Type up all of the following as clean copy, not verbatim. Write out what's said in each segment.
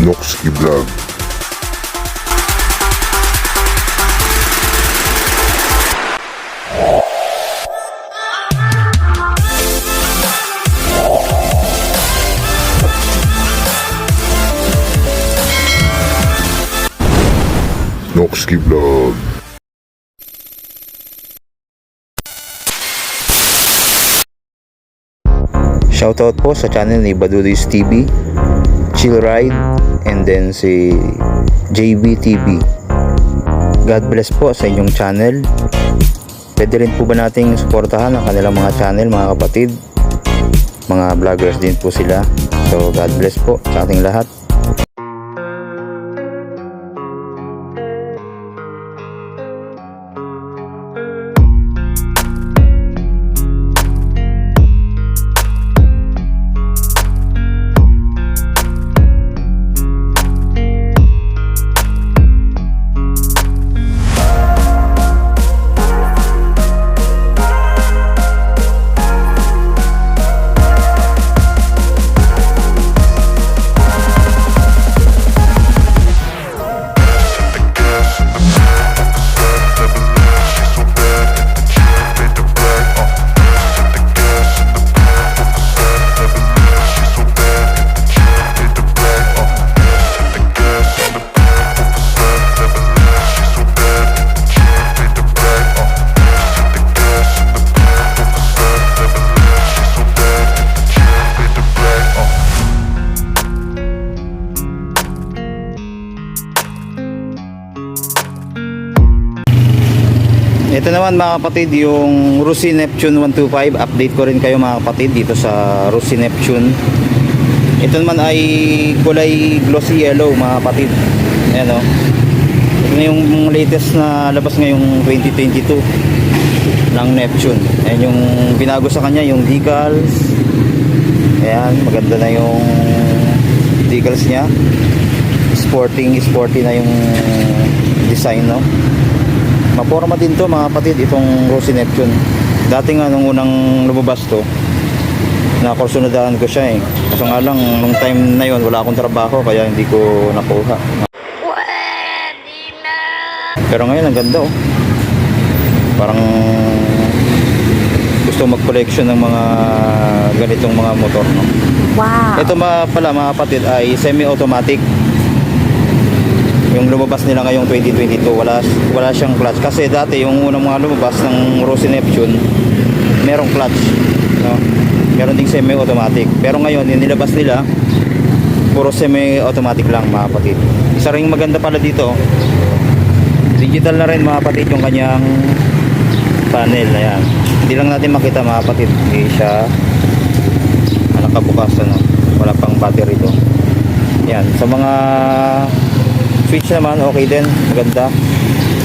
Noxky Vlog. Noxky Vlog. Shoutout po sa channel ni Badulis TV, Chill Ride, and then si JB TV. God bless po sa inyong channel. Pwede rin po ba nating suportahan ang kanilang mga channel, mga kapatid? Mga vloggers din po sila. So God bless po sa ating lahat. Ito naman mga kapatid, yung Rusi Neptune 125. Update ko rin kayo mga kapatid dito sa Rusi Neptune. Ito naman ay kulay glossy yellow mga kapatid. Ayan o. Ito na yung latest na labas ngayong 2022 ng Neptune. Ayan yung binago sa kanya, yung decals. Ayan, maganda na yung decals nya. Sporty na yung design, no? Maporma din to mga kapatid, itong Rusi Neptune. Dati nga nung unang lumabas to, nakursunadahan ko siya eh. Kaso nga lang, nung time na yon wala akong trabaho kaya hindi ko nakuha. Pero ngayon ang ganda oh. Parang gusto mag-collection ng mga ganitong mga motor, no? Wow. Ito pala mga kapatid ay semi-automatic. Yung lumabas nila ngayong 2022, wala siyang clutch. Kasi dati yung unang mga lumabas ng Rusi Neptune, merong clutch, no? Meron ding semi-automatic. Pero ngayon, yung nilabas nila, puro semi-automatic lang mga kapatid. Isa ring maganda pala dito, digital na rin mga kapatid yung kanyang panel. Ayan. Hindi lang natin makita mga kapatid, hindi siya nakabukas, ano? Wala pang battery ito. Yan, sa mga switch naman okay din, maganda.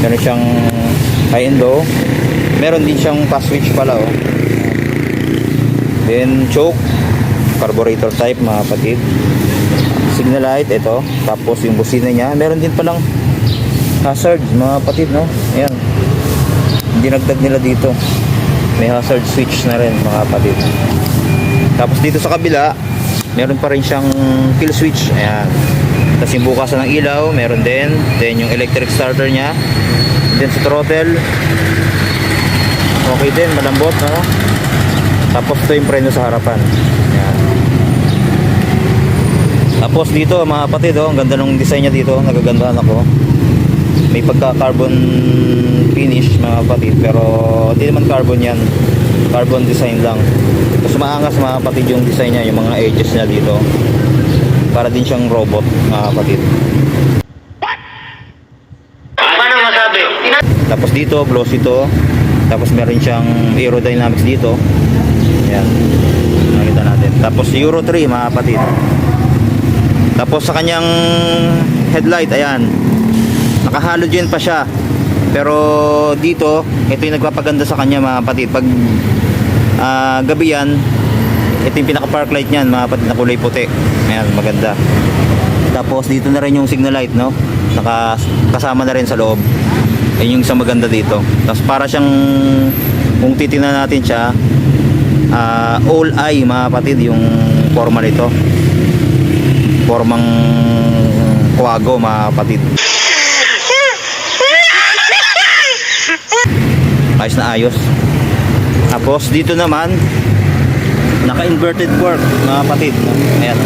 Meron siyang high and low. Meron din siyang fast switch pala oh. Then choke, carburetor type mga kapatid. Signal light ito. Tapos yung busina niya, meron din palang hazard mga kapatid, no? Ayan, dinagdag nila dito, may hazard switch na rin mga kapatid. Tapos dito sa kabila, meron pa rin siyang kill switch. Ayan. Tapos yung bukasan ng ilaw, meron din. Then yung electric starter nya. Then sa throttle, okay din, malambot, no? Tapos ito yung preno sa harapan. Ayan. Tapos dito mga kapatid, oh, ang ganda ng design nya dito. Nagagandahan ako. May pagka carbon finish mga kapatid, pero hindi naman carbon yan. Carbon design lang. Tapos maangas mga kapatid yung design nya, yung mga edges nya dito. Para din siyang robot mga kapatid. Paano masabi? Tapos dito glossy to. Tapos meron siyang aerodynamics dito. Ayan, nakita natin. Tapos Euro 3 mga kapatid. Tapos sa kanyang headlight, ayan, naka halogen pa siya. Pero dito, ito yung nagpapaganda sa kanya mga kapatid. Pag gabi yan, ito yung pinaka park light niyan mga kapatid, na kulay puti. Ayan, maganda. Tapos dito na rin yung signal light, no? Kasama na rin sa loob. Ayun yung isang maganda dito. Tapos para siyang, kung titingnan natin siya, all eye mga kapatid, yung forma nito. Formang Quago mga kapatid. Ayos na ayos. Tapos dito naman naka-inverted fork mga kapatid. Ayan,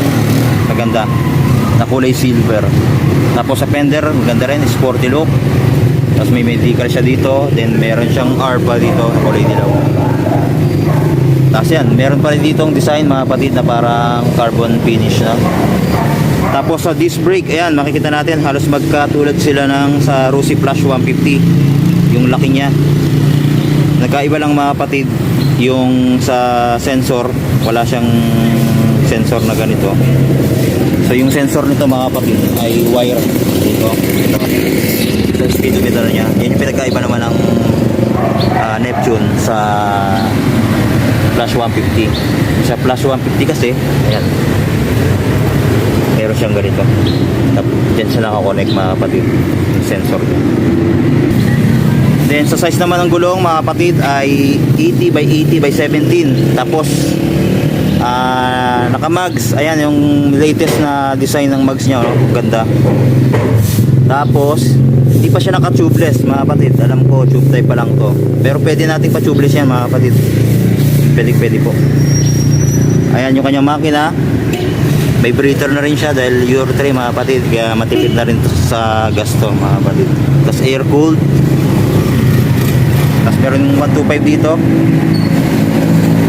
maganda na kulay silver. Tapos sa fender maganda rin, sporty look. Tapos may medical siya dito. Then meron siyang ARPA dito, kulay dilaw. Tapos yan, meron pa rin ditong design mga kapatid na parang carbon finish na. Tapos sa disc brake, ayan, makikita natin halos magkatulad sila ng sa Rossi Flash 150. Yung laki niya. Nagkaiba lang mga kapatid yung sa sensor, wala siyang sensor na ganito. So yung sensor nito mga kapatid ay wire dito. So speedometer niya. Yan yung pinagkaiba naman ng Neptune sa Flash 150. Sa Flash 150 kasi, ayan, meron siyang ganito. Tapos dyan siya nakakonect mga kapatid, yung sensor. Then sa size naman ng gulong mga kapatid ay 80 by 80 by 17. Tapos naka-mags. Ayan yung latest na design ng mags niya, oh. Ganda. Tapos hindi pa siya naka-tubeless mga kapatid. Alam ko tube type pa lang to. Pero pwede natin pa-tubeless yan mga kapatid. Pwede po. Ayan yung kanyang makina. May breather na rin siya dahil Euro 3 mga kapatid. Kaya matipid na rin sa gas to mga kapatid. Tapos air cooled. Tapos meron 125 dito.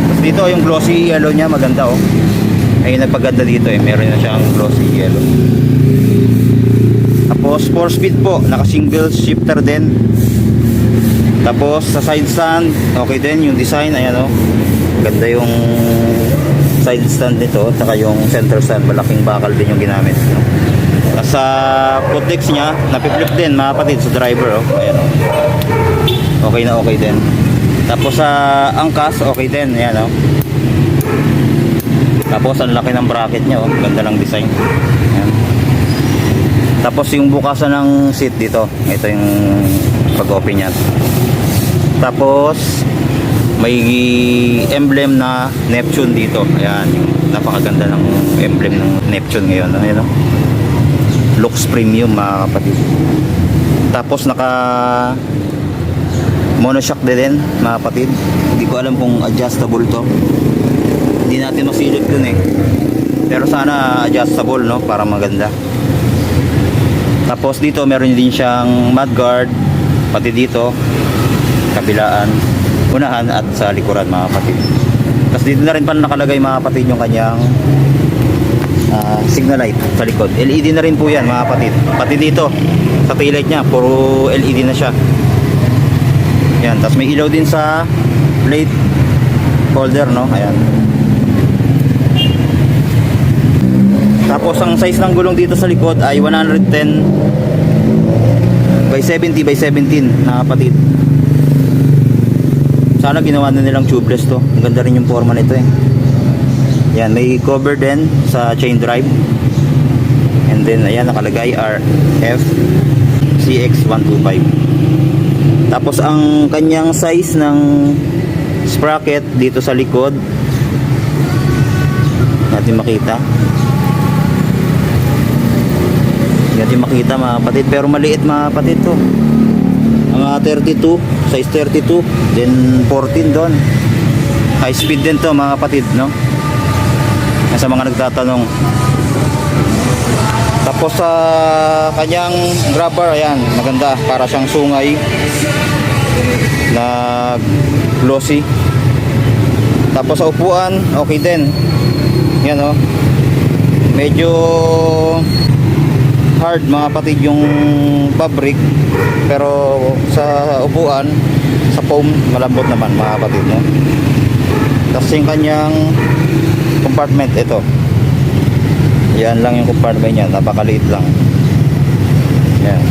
Tapos dito yung glossy yellow niya, maganda oh. Ayun nagpaganda dito eh. Meron na siyang glossy yellow. Tapos 4 speed po, naka single shifter din. Tapos sa side stand, okay din yung design, ayan oh. Ganda yung side stand nito, saka yung center stand, malaking bakal din yung ginamit. Tapos sa footrest niya, napiflip din mga kapatid sa driver oh. Ayan oh. Okay din. Tapos sa angkas, okay din, ayan oh. Tapos ang laki ng bracket niya oh, ganda ng design. Ayan. Tapos yung bukasan ng seat dito, ito yung pag-open niya. Tapos may emblem na Neptune dito. Ayan, yung napakaganda ng emblem ng Neptune ngayon. Ayan, no? Looks premium mga kapatid. Tapos naka monoshock din mga kapatid. Hindi ko alam kung adjustable to. Hindi natin masilip dun eh. Pero sana adjustable no, para maganda. Tapos dito meron din siyang mudguard pati dito kabilaan, unahan at sa likuran mga kapatid. Tapos dito na rin pa nakalagay mga kapatid yung kanyang signal light sa likod. LED na rin po yan mga kapatid. Pati dito sa taillight niya puro LED na siya. Yan, tapos may ilaw din sa plate holder no, ayan. Tapos ang size ng gulong dito sa likod ay 110 by 70 by 17 na kapatid. Sana ginawa na nilang tubeless to. Ang ganda rin yung forma nito eh. Yan, may cover din sa chain drive. And then ayan nakalagay RF CX125. Tapos ang kanyang size ng sprocket dito sa likod natin makita. Natin makita mga kapatid, pero maliit mga kapatid to. Mga 32, size 32, then 14 doon. High speed din to mga kapatid, no? Sa mga nagtatanong. Tapos sa kanyang grab bar, ayan, maganda, para siyang sungay na glossy. Tapos sa upuan, okay din. Yan oh. Medyo hard mga kapatid yung fabric, pero sa upuan, sa foam, malambot naman mga kapatid, no? Tapos yung kanyang compartment, ito. Yan lang yung compartment niya, napakaliit lang. Yan.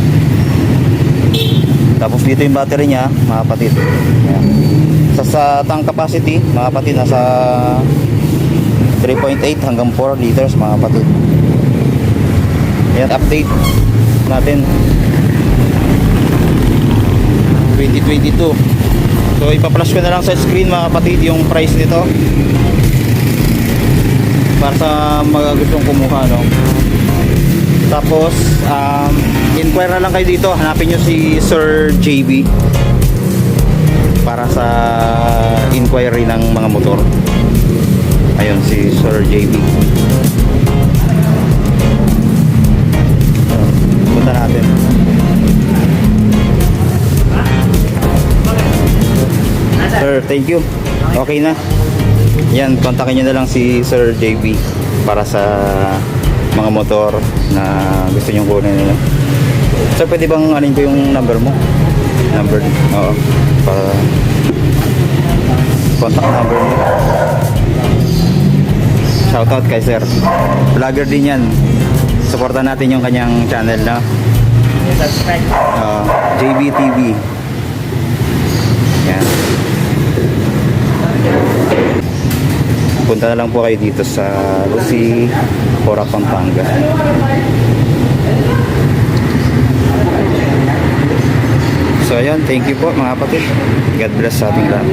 Tapos dito yung battery niya mga kapatid. Yan. Sa tank capacity mga kapatid, nasa 3.8 hanggang 4 liters mga kapatid. Yan, update natin 2022. So ipa-flash ko na lang sa screen mga kapatid yung price nito para sa mga gustong kumuha, no? Tapos, inquire na lang kayo dito. Hanapin nyo si Sir JB para sa inquiry ng mga motor. Ayun, si Sir JB. Punta natin. Sir, thank you. Okay na. Yan, kontakin nyo na lang si Sir JB para sa mga motor na gusto nyo kunin nila. Sir, pwede bang anin ko yung number mo? Number? Oo. Para contact number mo. Shoutout kay Sir. Vlogger din yan. Supportan natin yung kanyang channel na JBTV. Yan. Punta na lang po kayo dito sa Lucy, Cora, Pampanga. So ayan, thank you po mga kapatid. God bless sa ating lahat.